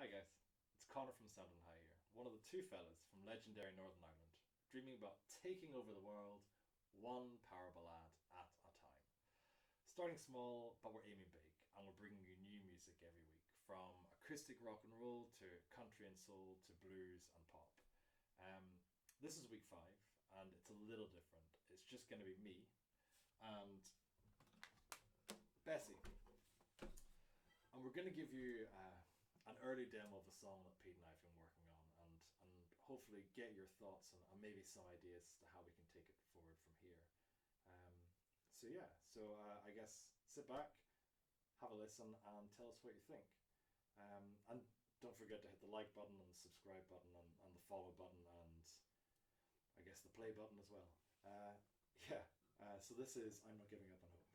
Hi guys, it's Connor from Sound and High here, one of the two fellas from legendary Northern Ireland, dreaming about taking over the world one power ballad at a time. Starting small, but we're aiming big, and we're bringing you new music every week, from acoustic rock and roll to country and soul to blues and pop. Um, this is week five, and it's a little different. It's just going to be me and Bessie, and we're going to give you an early demo of a song that Pete and I have been working on, and hopefully get your thoughts and maybe some ideas to how we can take it forward from here. So I guess sit back, have a listen, and tell us what you think. And don't forget to hit the like button and the subscribe button and the follow button and I guess the play button as well. So this is I'm Not Giving Up on Hope.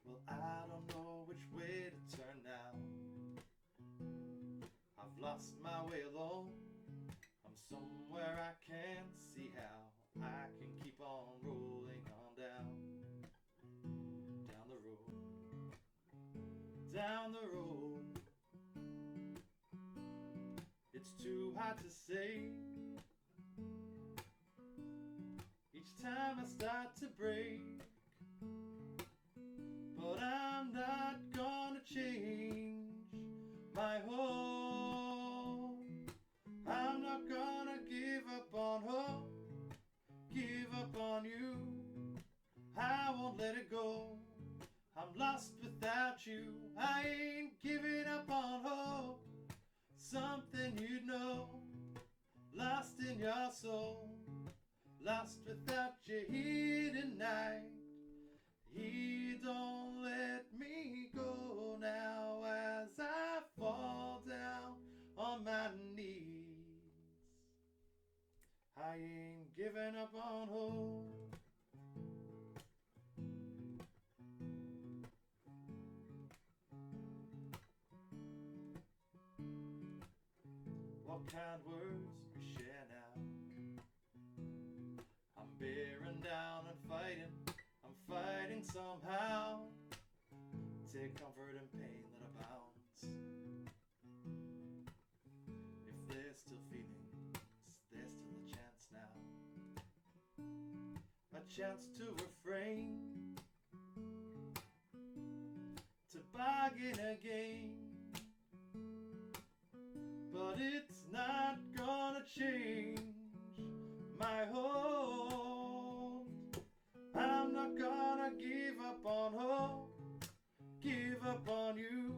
Well, I don't know which way to turn now. I've lost my way alone. I'm somewhere I can't see how I can keep on rolling on down the road, down the road. It's too hard to say. Each time I start to break, but I'm not gonna change my hope. I'm not gonna give up on hope, give up on you. I won't let it go. I'm lost without you. I ain't giving up on hope. Something you'd know, lost in your soul, lost without you here tonight. He don't let me go now as I fall down on my knees. I ain't giving up on hope. What kind words we share now? I'm bearing down and fighting. I'm fighting somehow. Take comfort in pain that abounds. If there's still feelings, there's still a chance now. A chance to refrain, to bargain again. But it's not gonna change my hold. I'm not gonna give up on hope, give up on you.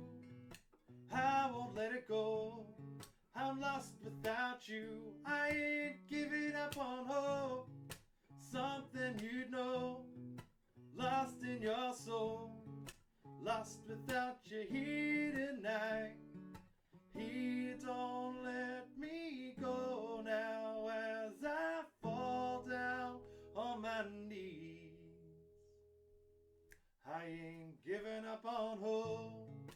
I won't let it go. I'm lost without you. I ain't giving up on hope. Something you'd know, lost in your soul, lost without you here tonight. He don't let me go now as I fall down on my knees. I ain't giving up on hope,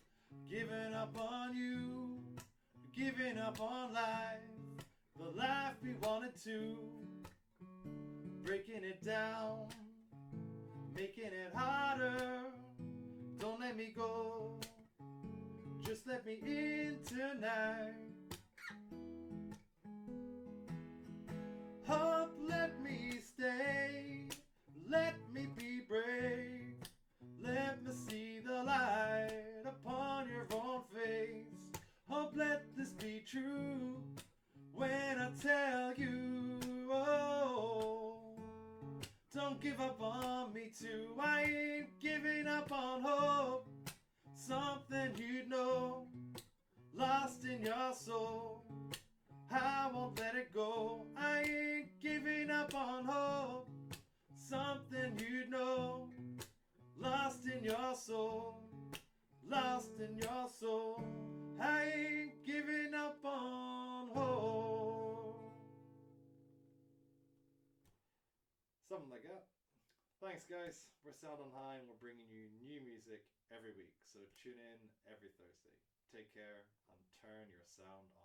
giving up on you, giving up on life, the life we wanted to. Breaking it down, making it harder. Don't let me go, just let me in tonight. Hope, let me stay. Let me be brave. Let me see the light upon your own face. Hope, let this be true when I tell you. Oh, don't give up on me too. I ain't giving up on hope. Something you'd know, lost in your soul. I won't let it go. I ain't giving up on hope. Something you'd know, lost in your soul, lost in your soul. I ain't giving up on hope. Something like that. Thanks guys, we're Sound on High and we're bringing you new music every week, so tune in every Thursday. Take care and turn your sound on.